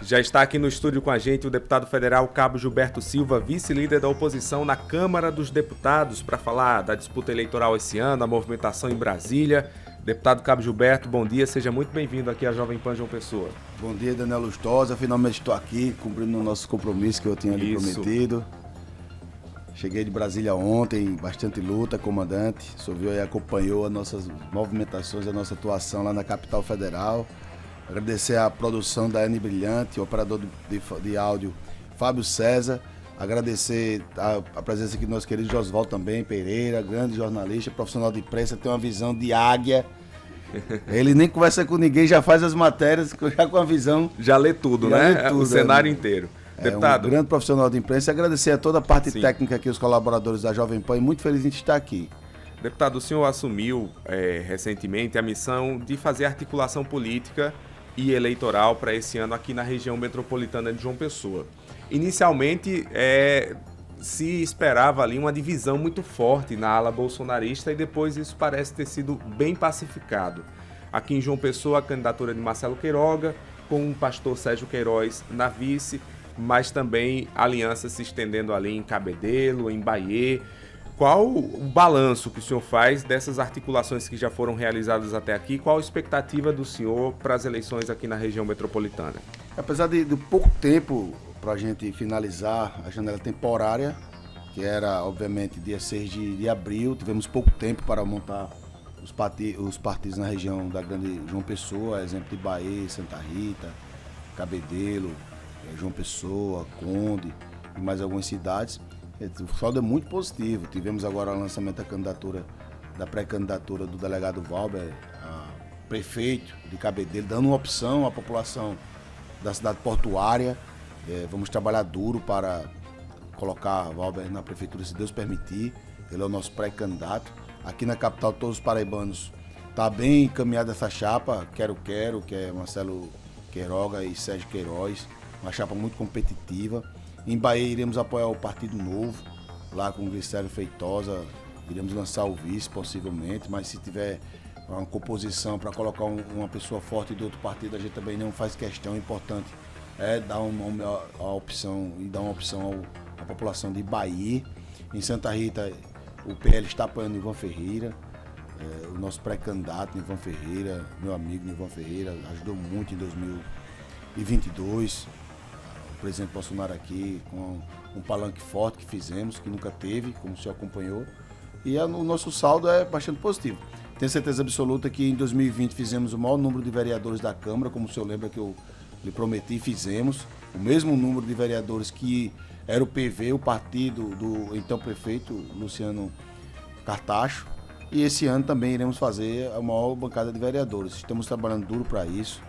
Já está aqui no estúdio com a gente o deputado federal Cabo Gilberto Silva, vice-líder da oposição na Câmara dos Deputados, para falar da disputa eleitoral esse ano, a movimentação em Brasília. Deputado Cabo Gilberto, bom dia, seja muito bem-vindo aqui à Jovem Pan João Pessoa. Bom dia, Daniel Lustosa, finalmente estou aqui cumprindo o nosso compromisso que eu tinha lhe prometido. Cheguei de Brasília ontem, bastante luta, comandante. O senhor viu aí, acompanhou as nossas movimentações, a nossa atuação lá na capital federal. Agradecer a produção da N Brilhante, o operador de áudio Fábio César. Agradecer a presença aqui do nosso querido Josvaldo também, Pereira, grande jornalista, profissional de imprensa, tem uma visão de águia. Ele nem conversa com ninguém, já faz as matérias, já com a visão. Já lê tudo, né? O cenário inteiro. Deputado. Um grande profissional de imprensa. Agradecer a toda a parte técnica aqui, os colaboradores da Jovem Pan, e muito feliz em estar aqui. Deputado, o senhor assumiu recentemente a missão de fazer articulação política e eleitoral para esse ano aqui na região metropolitana de João Pessoa. Inicialmente, se esperava ali uma divisão muito forte na ala bolsonarista e depois isso parece ter sido bem pacificado. Aqui em João Pessoa, a candidatura de Marcelo Queiroga, com o pastor Sérgio Queiroz na vice, mas também alianças se estendendo ali em Cabedelo, em Bahia. Qual o balanço que o senhor faz dessas articulações que já foram realizadas até aqui? Qual a expectativa do senhor para as eleições aqui na região metropolitana? Apesar de pouco tempo para a gente finalizar a janela temporária, que era, obviamente, dia 6 de abril, tivemos pouco tempo para montar os partidos na região da grande João Pessoa, exemplo de Bahia, Santa Rita, Cabedelo, João Pessoa, Conde e mais algumas cidades. O saldo é muito positivo. Tivemos agora o lançamento da pré-candidatura do delegado Valber, prefeito de Cabedelo, dando uma opção à população da cidade portuária. Vamos trabalhar duro para colocar Valber na prefeitura, se Deus permitir. Ele é o nosso pré-candidato. Aqui na capital, todos os paraibanos, está bem encaminhada essa chapa, Quero, que é Marcelo Queiroga e Sérgio Queiroz, uma chapa muito competitiva. Em Bahia iremos apoiar o Partido Novo, lá com o Glicério Feitosa, iremos lançar o vice possivelmente, mas se tiver uma composição para colocar uma pessoa forte do outro partido, a gente também não faz questão. O importante é dar uma opção à população de Bahia. Em Santa Rita, o PL está apoiando Nivan Ferreira, o nosso pré-candidato Nivan Ferreira, meu amigo Nivan Ferreira, ajudou muito em 2022. O presidente Bolsonaro aqui, com um palanque forte que fizemos, que nunca teve, como o senhor acompanhou, e o nosso saldo é bastante positivo. Tenho certeza absoluta que em 2020 fizemos o maior número de vereadores da Câmara, como o senhor lembra que eu lhe prometi, fizemos o mesmo número de vereadores que era o PV, o partido do então prefeito Luciano Cartacho, e esse ano também iremos fazer a maior bancada de vereadores. Estamos trabalhando duro para isso,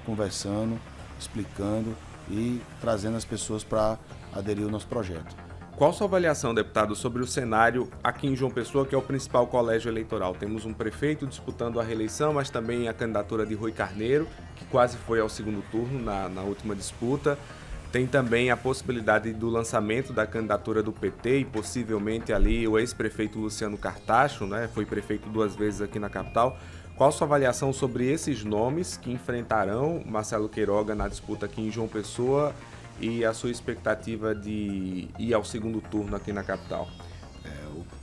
conversando, explicando e trazendo as pessoas para aderir ao nosso projeto. Qual a sua avaliação, deputado, sobre o cenário aqui em João Pessoa, que é o principal colégio eleitoral? Temos um prefeito disputando a reeleição, mas também a candidatura de Rui Carneiro, que quase foi ao segundo turno na última disputa. Tem também a possibilidade do lançamento da candidatura do PT e possivelmente ali o ex-prefeito Luciano Cartacho, né? Foi prefeito 2 vezes aqui na capital. Qual a sua avaliação sobre esses nomes que enfrentarão Marcelo Queiroga na disputa aqui em João Pessoa e a sua expectativa de ir ao segundo turno aqui na capital?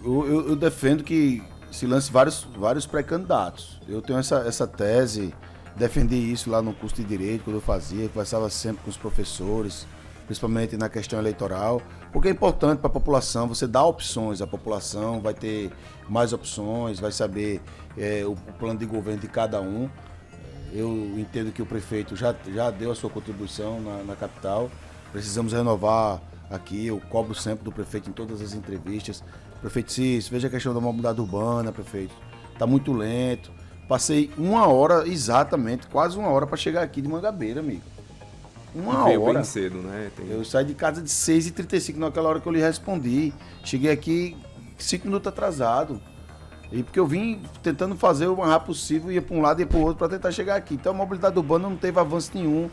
Eu defendo que se lance vários pré-candidatos. Eu tenho essa tese, defendi isso lá no curso de Direito, quando eu fazia, conversava sempre com os professores, principalmente na questão eleitoral, porque é importante para a população, você dá opções, a população vai ter mais opções, vai saber o plano de governo de cada um. Eu entendo que o prefeito já deu a sua contribuição na capital, precisamos renovar aqui, eu cobro sempre do prefeito em todas as entrevistas. Prefeito Cícero, veja a questão da mobilidade urbana, prefeito, está muito lento. Passei 1 hora exatamente, quase 1 hora para chegar aqui de Mangabeira, amigo. 1 hora. Bem cedo, né? Eu saí de casa de 6h35 naquela hora que eu lhe respondi. Cheguei aqui 5 minutos atrasado. E porque eu vim tentando fazer o mais rápido possível, ia para um lado e para o outro para tentar chegar aqui. Então a mobilidade urbana não teve avanço nenhum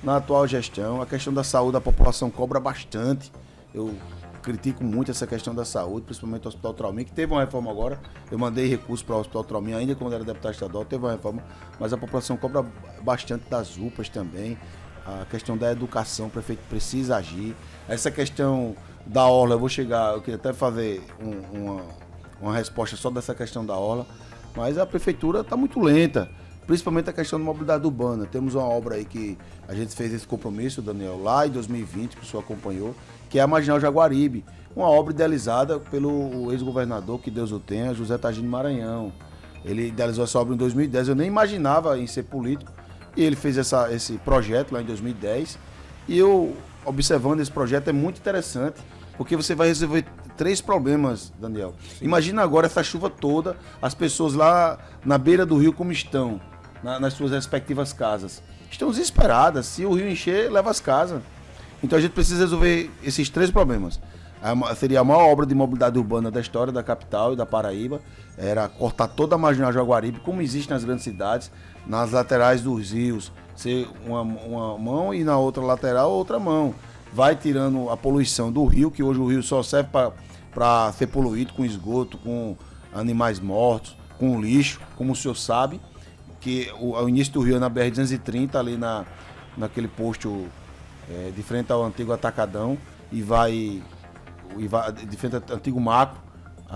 na atual gestão. A questão da saúde, a população cobra bastante. Eu critico muito essa questão da saúde, principalmente o Hospital Trauminha, que teve uma reforma agora. Eu mandei recurso para o Hospital Trauminha, ainda quando era deputado estadual, teve uma reforma, mas a população cobra bastante das UPAs também. A questão da educação, o prefeito precisa agir. Essa questão da orla, eu queria até fazer uma resposta só dessa questão da orla, mas a prefeitura está muito lenta, principalmente a questão da mobilidade urbana. Temos uma obra aí que a gente fez esse compromisso, Daniel, lá em 2020, que o senhor acompanhou, que é a Marginal Jaguaribe, uma obra idealizada pelo ex-governador, que Deus o tenha, José Targino Maranhão. Ele idealizou essa obra em 2010, eu nem imaginava em ser político, e ele fez esse projeto lá em 2010, e eu, observando esse projeto, é muito interessante, porque você vai resolver 3 problemas, Daniel. Sim. Imagina agora essa chuva toda, as pessoas lá na beira do rio como estão, nas suas respectivas casas. Estão desesperadas, se o rio encher, leva as casas. Então a gente precisa resolver esses 3 problemas. Seria a maior obra de mobilidade urbana da história da capital e da Paraíba, era cortar toda a Marginal Jaguaribe, como existe nas grandes cidades, nas laterais dos rios, ser uma mão e na outra lateral outra mão. Vai tirando a poluição do rio, que hoje o rio só serve para ser poluído com esgoto, com animais mortos, com lixo, como o senhor sabe, que o início do rio é na BR-230, ali naquele posto de frente ao antigo Atacadão, e vai de frente ao antigo Macro,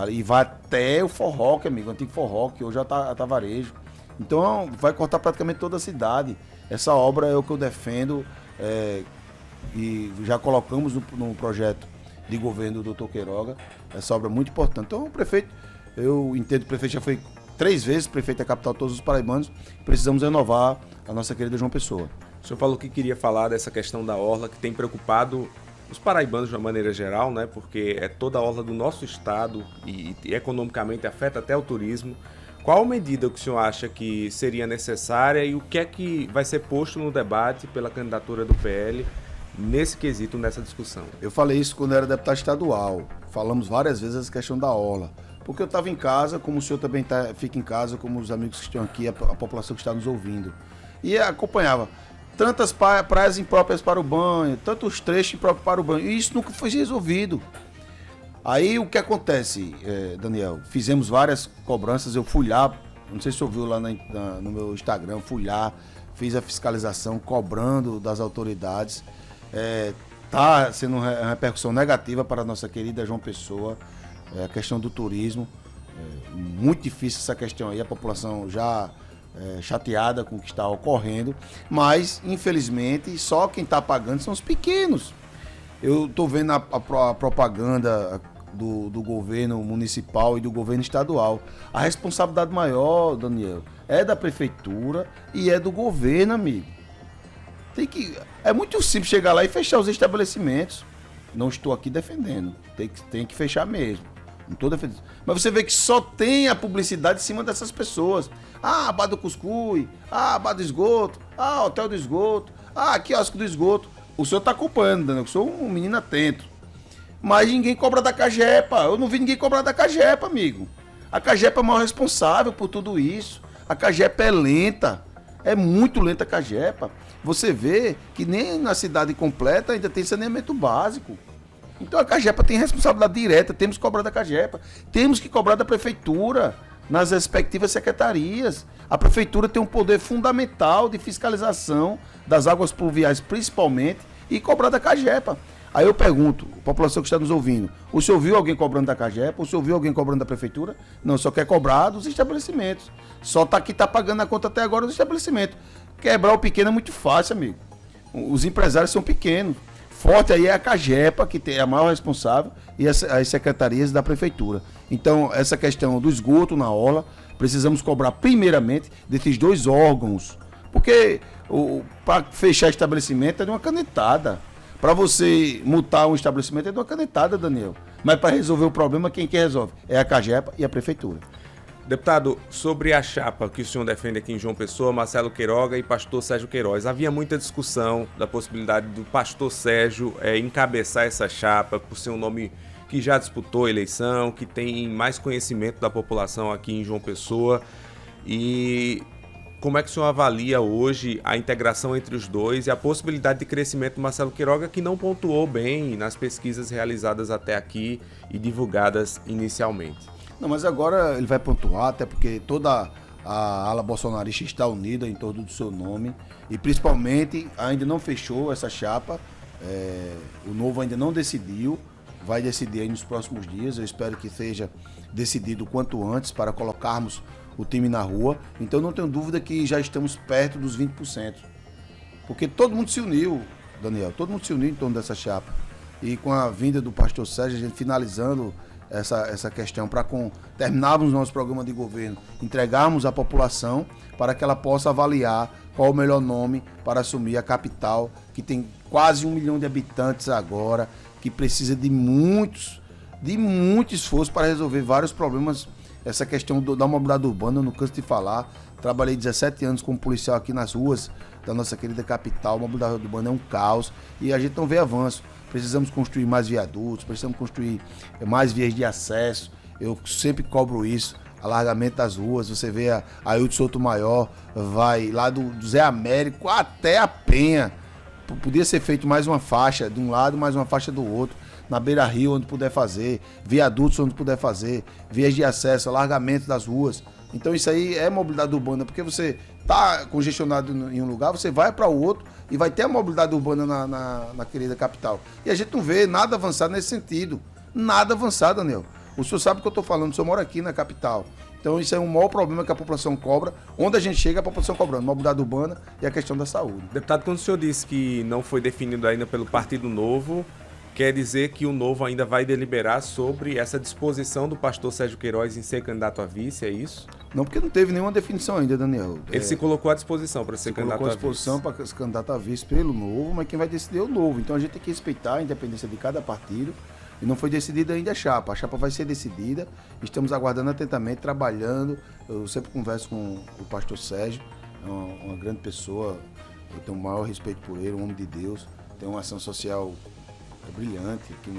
e vai até o Forró, amigo, o antigo Forró, que hoje já tá varejo. Então vai cortar praticamente toda a cidade. Essa obra é o que eu defendo, e já colocamos no projeto de governo do Dr. Queiroga. Essa obra é muito importante. Então o prefeito, eu entendo que o prefeito já foi 3 vezes prefeito da capital, todos os paraibanos, precisamos renovar a nossa querida João Pessoa. O senhor falou que queria falar dessa questão da orla, que tem preocupado os paraibanos de uma maneira geral, né? Porque é toda a orla do nosso estado e economicamente afeta até o turismo. Qual medida que o senhor acha que seria necessária e o que é que vai ser posto no debate pela candidatura do PL nesse quesito, nessa discussão? Eu falei isso quando eu era deputado estadual. Falamos várias vezes essa questão da orla. Porque eu estava em casa, como o senhor também fica em casa, como os amigos que estão aqui, a população que está nos ouvindo. E acompanhava tantas praias impróprias para o banho, tantos trechos impróprios para o banho. E isso nunca foi resolvido. Aí o que acontece, Daniel? Fizemos várias cobranças, eu fui lá, não sei se você ouviu lá no meu Instagram, fui lá, fiz a fiscalização cobrando das autoridades. Está sendo uma repercussão negativa para a nossa querida João Pessoa, a questão do turismo. Muito difícil essa questão aí, a população já chateada com o que está ocorrendo, mas infelizmente só quem está pagando são os pequenos. Eu estou vendo a propaganda do governo municipal e do governo estadual. A responsabilidade maior, Daniel, é da prefeitura e é do governo, amigo. É muito simples chegar lá e fechar os estabelecimentos. Não estou aqui defendendo. Tem que fechar mesmo. Não estou defendendo. Mas você vê que só tem a publicidade em cima dessas pessoas. Bar do Cuscuz, bar do esgoto, hotel do esgoto, quiosque do esgoto. O senhor está acompanhando, Daniel, eu sou um menino atento. Mas ninguém cobra da Cagepa. Eu não vi ninguém cobrar da Cagepa, amigo. A Cagepa é a maior responsável por tudo isso. A Cagepa é lenta. É muito lenta a Cagepa. Você vê que nem na cidade completa ainda tem saneamento básico. Então a Cagepa tem responsabilidade direta, temos que cobrar da Cagepa. Temos que cobrar da prefeitura, nas respectivas secretarias. A prefeitura tem um poder fundamental de fiscalização das águas pluviais principalmente e cobrar da Cagepa. Aí eu pergunto, a população que está nos ouvindo, o senhor viu alguém cobrando da Cagepa? O senhor viu alguém cobrando da prefeitura? Não, só quer cobrar dos estabelecimentos. Só está pagando a conta até agora dos estabelecimentos. Quebrar o pequeno é muito fácil, amigo. Os empresários são pequenos. Forte aí é a Cagepa, que é a maior responsável, e as secretarias da prefeitura. Então, essa questão do esgoto na orla, precisamos cobrar primeiramente desses 2 órgãos. Porque para fechar estabelecimento é de uma canetada. Para você multar um estabelecimento é de uma canetada, Daniel. Mas para resolver o problema, quem que resolve? É a Cagepa e a prefeitura. Deputado, sobre a chapa que o senhor defende aqui em João Pessoa, Marcelo Queiroga e pastor Sérgio Queiroz, havia muita discussão da possibilidade do pastor Sérgio encabeçar essa chapa, por ser um nome que já disputou a eleição, que tem mais conhecimento da população aqui em João Pessoa. E como é que o senhor avalia hoje a integração entre os dois e a possibilidade de crescimento do Marcelo Queiroga, que não pontuou bem nas pesquisas realizadas até aqui e divulgadas inicialmente? Não, mas agora ele vai pontuar, até porque toda a ala bolsonarista está unida em torno do seu nome e principalmente ainda não fechou essa chapa, o Novo ainda não decidiu, vai decidir aí nos próximos dias, eu espero que seja decidido o quanto antes para colocarmos o time na rua, então não tenho dúvida que já estamos perto dos 20%, porque todo mundo se uniu, Daniel, todo mundo se uniu em torno dessa chapa, e com a vinda do pastor Sérgio, a gente finalizando essa questão, para terminarmos nosso programa de governo, entregarmos à população para que ela possa avaliar qual o melhor nome para assumir a capital, que tem quase 1 milhão de habitantes agora, que precisa de muito esforço para resolver vários problemas. Essa questão da mobilidade urbana, eu não canso de falar. Trabalhei 17 anos como policial aqui nas ruas da nossa querida capital. A mobilidade urbana é um caos e a gente não vê avanço. Precisamos construir mais viadutos, precisamos construir mais vias de acesso. Eu sempre cobro isso. Alargamento das ruas. Você vê a Ailton Sotomayor, vai lá do Zé Américo até a Penha. Podia ser feito mais uma faixa de um lado, mais uma faixa do outro. Na Beira-Rio, onde puder fazer, viadutos onde puder fazer, vias de acesso, alargamento das ruas. Então isso aí é mobilidade urbana, porque você está congestionado em um lugar, você vai para o outro e vai ter a mobilidade urbana na querida capital. E a gente não vê nada avançado nesse sentido. Nada avançado, Daniel. O senhor sabe o que eu estou falando, o senhor mora aqui na capital. Então isso é um maior problema que a população cobra. Onde a gente chega, a população cobrando. Mobilidade urbana e a questão da saúde. Deputado, quando o senhor disse que não foi definido ainda pelo Partido Novo, quer dizer que o Novo ainda vai deliberar sobre essa disposição do pastor Sérgio Queiroz em ser candidato a vice, é isso? Não, porque não teve nenhuma definição ainda, Daniel. Ele se colocou à disposição para ser candidato a vice. Colocou à disposição para ser candidato a vice pelo Novo, mas quem vai decidir é o Novo. Então a gente tem que respeitar a independência de cada partido. E não foi decidida ainda a chapa. A chapa vai ser decidida. Estamos aguardando atentamente, trabalhando. Eu sempre converso com o pastor Sérgio, é uma grande pessoa. Eu tenho o maior respeito por ele, um homem de Deus. Tem uma ação social brilhante aqui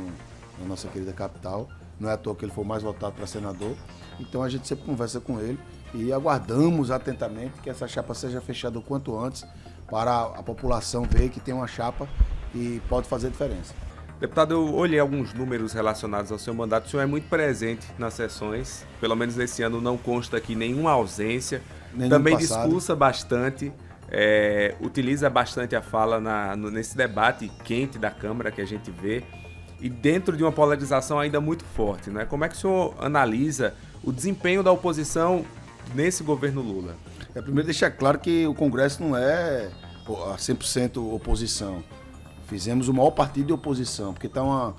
na nossa querida capital. Não é à toa que ele foi mais votado para senador. Então a gente sempre conversa com ele e aguardamos atentamente que essa chapa seja fechada o quanto antes para a população ver que tem uma chapa que pode fazer diferença. Deputado, eu olhei alguns números relacionados ao seu mandato. O senhor é muito presente nas sessões, pelo menos nesse ano não consta aqui nenhuma ausência. Também discursa bastante, utiliza bastante a fala nesse debate quente da Câmara que a gente vê. E dentro de uma polarização ainda muito forte, né? Como é que o senhor analisa o desempenho da oposição nesse governo Lula? Primeiro deixar claro que o Congresso não é a 100% oposição. Fizemos o maior partido de oposição, porque está uma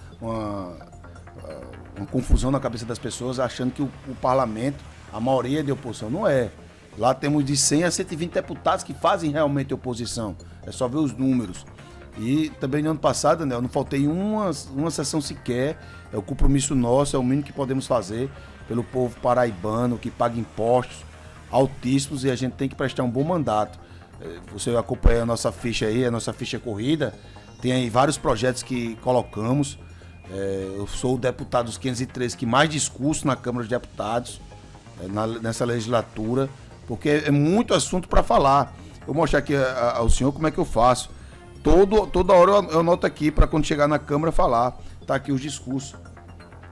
confusão na cabeça das pessoas achando que o parlamento, a maioria é de oposição. Não é. Lá temos de 100 a 120 deputados que fazem realmente oposição. É só ver os números. E também no ano passado, né, eu não faltei uma sessão sequer. É o compromisso nosso, é o mínimo que podemos fazer pelo povo paraibano, que paga impostos altíssimos, e a gente tem que prestar um bom mandato. Você acompanha a nossa ficha aí, a nossa ficha corrida. Tem aí vários projetos que colocamos. Eu sou o deputado dos 513 que mais discurso na Câmara dos Deputados, nessa legislatura, porque é muito assunto para falar. Eu vou mostrar aqui ao senhor como é que eu faço. Toda hora eu anoto aqui para quando chegar na Câmara falar. Tá aqui os discursos.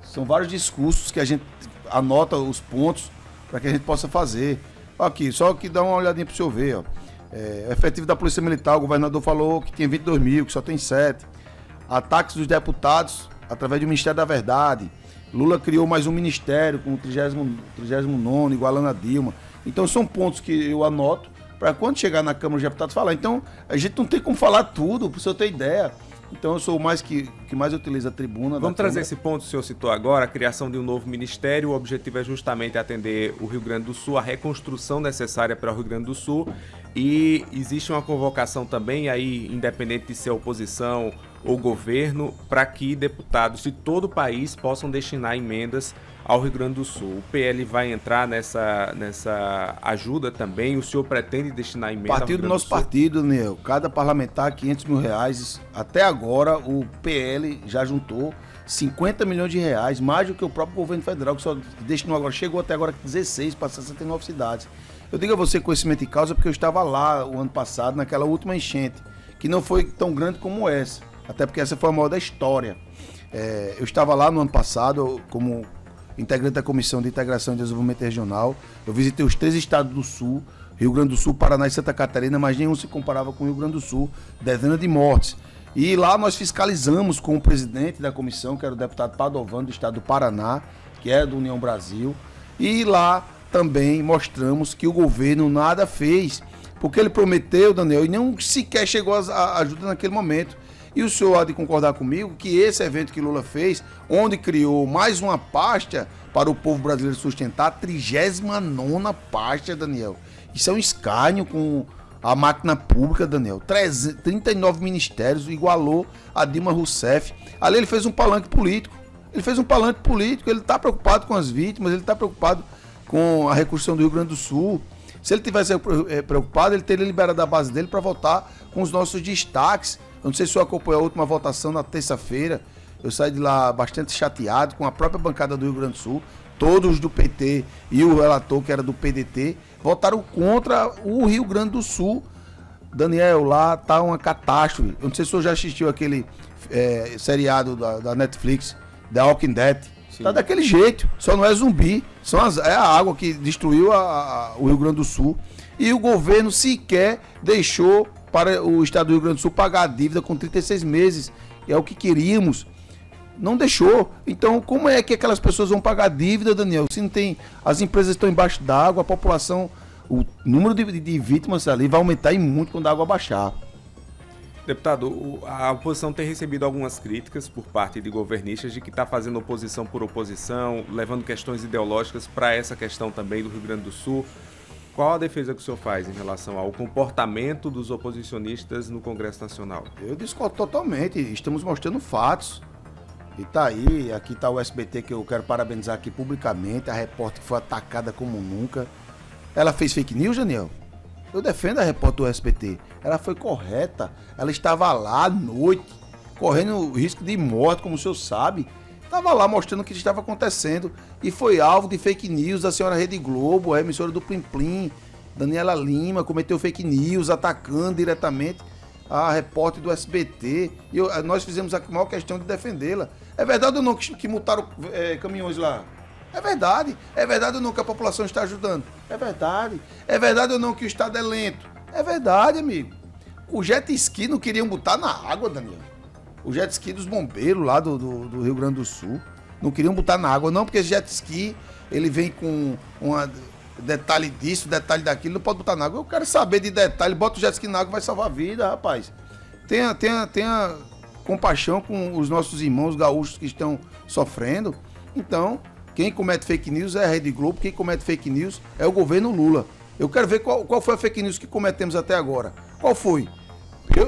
São vários discursos que a gente anota os pontos para que a gente possa fazer. Aqui, só que dá uma olhadinha para o senhor ver, ó. Efetivo da Polícia Militar, o governador falou que tinha 22 mil, que só tem 7. Ataques dos deputados através do Ministério da Verdade. Lula criou mais um ministério com o 39º, igualando a Dilma. Então são pontos que eu anoto para quando chegar na Câmara dos Deputados falar. Então a gente não tem como falar tudo, para o senhor ter ideia. Então eu sou o mais que mais utiliza a tribuna. Vamos trazer esse ponto que o senhor citou agora, a criação de um novo ministério. O objetivo é justamente atender o Rio Grande do Sul, a reconstrução necessária para o Rio Grande do Sul. E existe uma convocação também, aí, independente de ser oposição ou governo, para que deputados de todo o país possam destinar emendas ao Rio Grande do Sul. O PL vai entrar nessa ajuda também. O senhor pretende destinar emenda? Partido do nosso partido, Neo. Cada parlamentar, R$500 mil. Até agora, o PL já juntou 50 milhões de reais, mais do que o próprio governo federal, que só destinou agora, chegou até agora 16 para 69 cidades. Eu digo a você conhecimento de causa porque eu estava lá o ano passado, naquela última enchente, que não foi tão grande como essa, até porque essa foi a maior da história. Eu estava lá no ano passado como integrante da Comissão de Integração e Desenvolvimento Regional. Eu visitei os 3 estados do Sul, Rio Grande do Sul, Paraná e Santa Catarina, mas nenhum se comparava com o Rio Grande do Sul, dezenas de mortes. E lá nós fiscalizamos com o presidente da comissão, que era o deputado Padovano, do estado do Paraná, que é do União Brasil, e lá também mostramos que o governo nada fez, porque ele prometeu, Daniel, e não sequer chegou a ajuda naquele momento. E o senhor há de concordar comigo que esse evento que Lula fez, onde criou mais uma pasta para o povo brasileiro sustentar, a 39ª pasta, Daniel. Isso é um escárnio com a máquina pública, Daniel. 39 ministérios, igualou a Dilma Rousseff. Ali ele fez um palanque político. Ele está preocupado com as vítimas, ele está preocupado com a reconstrução do Rio Grande do Sul. Se ele tivesse preocupado, ele teria liberado a base dele para votar com os nossos destaques. Eu não sei se o senhor acompanhou a última votação na terça-feira. Eu saí de lá bastante chateado com a própria bancada do Rio Grande do Sul. Todos do PT e o relator, que era do PDT, votaram contra o Rio Grande do Sul. Daniel, lá tá uma catástrofe. Eu não sei se o senhor já assistiu aquele seriado da Netflix, The Walking Dead. Sim. Tá daquele jeito, só não é zumbi. É a água que destruiu o Rio Grande do Sul. E o governo sequer deixou para o estado do Rio Grande do Sul pagar a dívida com 36 meses. É o que queríamos. Não deixou. Então, como é que aquelas pessoas vão pagar a dívida, Daniel? Se não tem, as empresas estão embaixo d'água, a população, o número de vítimas ali vai aumentar e muito quando a água baixar. Deputado, a oposição tem recebido algumas críticas por parte de governistas de que está fazendo oposição por oposição, levando questões ideológicas para essa questão também do Rio Grande do Sul. Qual a defesa que o senhor faz em relação ao comportamento dos oposicionistas no Congresso Nacional? Eu discordo totalmente. Estamos mostrando fatos. E tá aí, aqui tá o SBT, que eu quero parabenizar aqui publicamente, a repórter que foi atacada como nunca. Ela fez fake news, Daniel? Eu defendo a repórter do SBT. Ela foi correta. Ela estava lá à noite, correndo risco de morte, como o senhor sabe. Estava lá mostrando o que estava acontecendo. E foi alvo de fake news da senhora Rede Globo, a emissora do Plim Plim. Daniela Lima cometeu fake news, atacando diretamente a repórter do SBT. E nós fizemos a maior questão de defendê-la. É verdade ou não que multaram caminhões lá? É verdade. É verdade ou não que a população está ajudando? É verdade. É verdade ou não que o Estado é lento? É verdade, amigo. O jet ski não queriam botar na água, Daniel. O jet ski dos bombeiros lá do Rio Grande do Sul. Não queriam botar na água, não, porque esse jet ski, ele vem com detalhe disso, detalhe daquilo, não pode botar na água. Eu quero saber de detalhe, bota o jet ski na água, vai salvar a vida, rapaz. Tenha compaixão com os nossos irmãos gaúchos que estão sofrendo. Então, quem comete fake news é a Rede Globo, quem comete fake news é o governo Lula. Eu quero ver qual foi a fake news que cometemos até agora. Qual foi?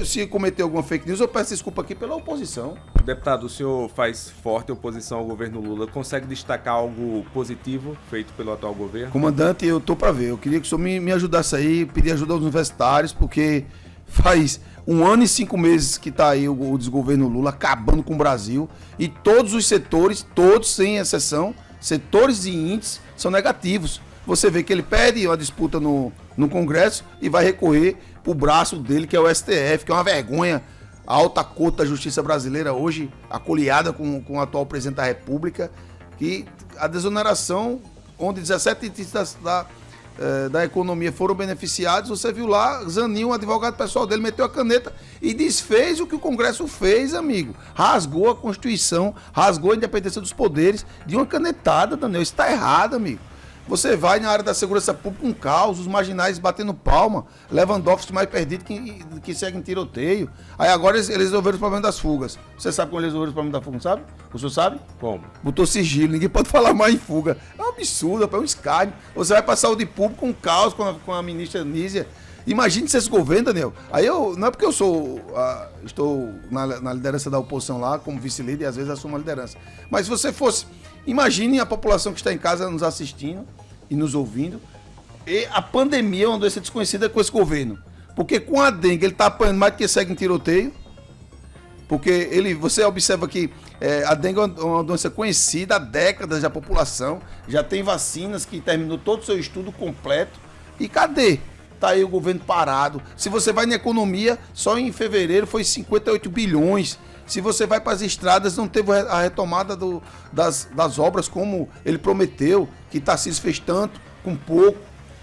Se cometer alguma fake news, eu peço desculpa aqui pela oposição. Deputado, o senhor faz forte oposição ao governo Lula. Consegue destacar algo positivo feito pelo atual governo? Comandante, eu tô para ver. Eu queria que o senhor me ajudasse aí, pedir ajuda aos universitários, porque faz 1 ano e 5 meses que tá aí o desgoverno Lula acabando com o Brasil. E todos os setores, todos sem exceção, setores e índices são negativos. Você vê que ele perde uma disputa no Congresso e vai recorrer pro braço dele, que é o STF, que é uma vergonha. A alta corte da justiça brasileira hoje, acoliada com o atual presidente da República, que a desoneração, onde 17 itens da economia foram beneficiados, você viu lá, Zanin, o advogado pessoal dele, meteu a caneta e desfez o que o Congresso fez, amigo. Rasgou a Constituição, rasgou a independência dos poderes de uma canetada, Daniel. Isso está errado, amigo. Você vai na área da segurança pública, um caos, os marginais batendo palma, Lewandowski mais perdido que segue em tiroteio. Aí agora eles resolveram os problemas das fugas. Você sabe como eles resolveram os problemas das fugas, sabe? O senhor sabe? Como? Botou sigilo, ninguém pode falar mais em fuga. É um absurdo, é um escárnio. Você vai para a saúde pública, um caos com a ministra Nízia. Imagine se esse governo, Daniel. Aí não é porque eu estou na liderança da oposição lá, como vice-líder, e às vezes assumo a liderança. Mas se você fosse, imagine a população que está em casa nos assistindo e nos ouvindo, e a pandemia é uma doença desconhecida com esse governo. Porque com a dengue ele está apanhando mais do que segue em tiroteio. Porque você observa que a dengue é uma doença conhecida há décadas da população, já tem vacinas que terminou todo o seu estudo completo. E cadê? Tá aí o governo parado. Se você vai na economia, só em fevereiro foi 58 bilhões. Se você vai para as estradas, não teve a retomada das obras como ele prometeu, que Tarcísio fez tanto, com pouco.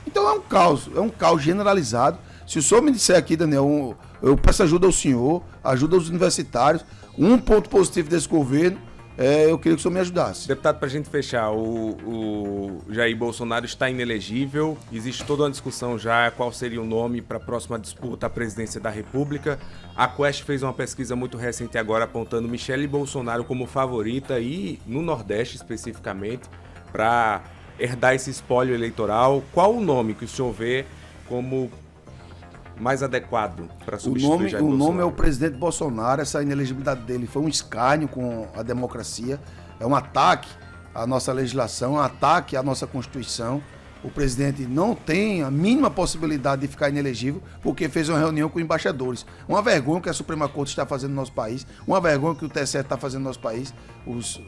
Então é um caos generalizado. Se o senhor me disser aqui, Daniel, eu peço ajuda ao senhor, ajuda aos universitários. Um ponto positivo desse governo, eu queria que o senhor me ajudasse. Deputado, para a gente fechar, o Jair Bolsonaro está inelegível, existe toda uma discussão já qual seria o nome para a próxima disputa à presidência da República. A Quest fez uma pesquisa muito recente agora apontando Michele Bolsonaro como favorita e no Nordeste especificamente para herdar esse espólio eleitoral. Qual o nome que o senhor vê como mais adequado para substituir Jair Bolsonaro? O nome é o presidente Bolsonaro. Essa inelegibilidade dele foi um escárnio com a democracia, é um ataque à nossa legislação, um ataque à nossa Constituição. O presidente não tem a mínima possibilidade de ficar inelegível porque fez uma reunião com embaixadores. Uma vergonha que a Suprema Corte está fazendo no nosso país, uma vergonha que o TSE está fazendo no nosso país, os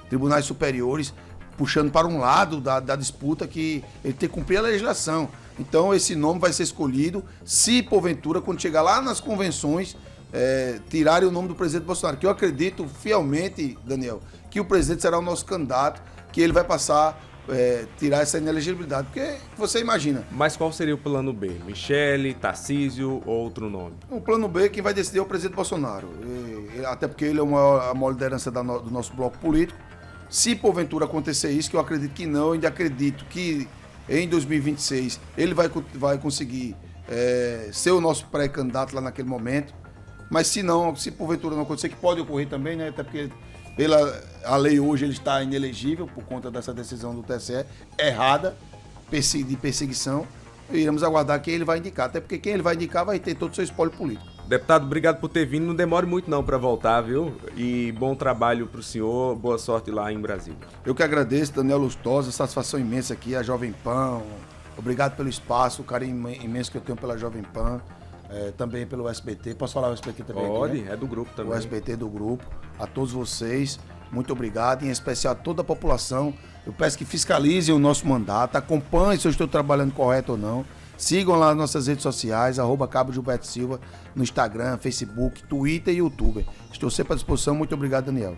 tribunais superiores puxando para um lado da disputa que ele tem que cumprir a legislação. Então esse nome vai ser escolhido se porventura, quando chegar lá nas convenções, tirarem o nome do presidente Bolsonaro, que eu acredito fielmente, Daniel, que o presidente será o nosso candidato, que ele vai passar, tirar essa inelegibilidade, porque você imagina. Mas qual seria o plano B? Michele, Tarcísio ou outro nome? O plano B, quem vai decidir é o presidente Bolsonaro, até porque ele é a maior liderança do nosso bloco político. Se porventura acontecer isso, que eu acredito que não, eu ainda acredito que em 2026 ele vai conseguir ser o nosso pré-candidato lá naquele momento. Mas se porventura não acontecer, que pode ocorrer também, né? Até porque a lei hoje ele está inelegível por conta dessa decisão do TSE errada, de perseguição. Iremos aguardar quem ele vai indicar, até porque quem ele vai indicar vai ter todo o seu espólio político. Deputado, obrigado por ter vindo. Não demore muito não para voltar, viu? E bom trabalho para o senhor. Boa sorte lá em Brasília. Eu que agradeço, Daniel Lustosa. Satisfação imensa aqui, a Jovem Pan. Obrigado pelo espaço, o carinho imenso que eu tenho pela Jovem Pan. Também pelo SBT. Posso falar o SBT também? Pode, aqui, né? É do grupo também. O SBT do grupo. A todos vocês, muito obrigado. Em especial a toda a população. Eu peço que fiscalizem o nosso mandato, acompanhem se eu estou trabalhando correto ou não. Sigam lá nas nossas redes sociais, @CaboGilberto Silva, no Instagram, Facebook, Twitter e YouTube. Estou sempre à disposição. Muito obrigado, Daniel.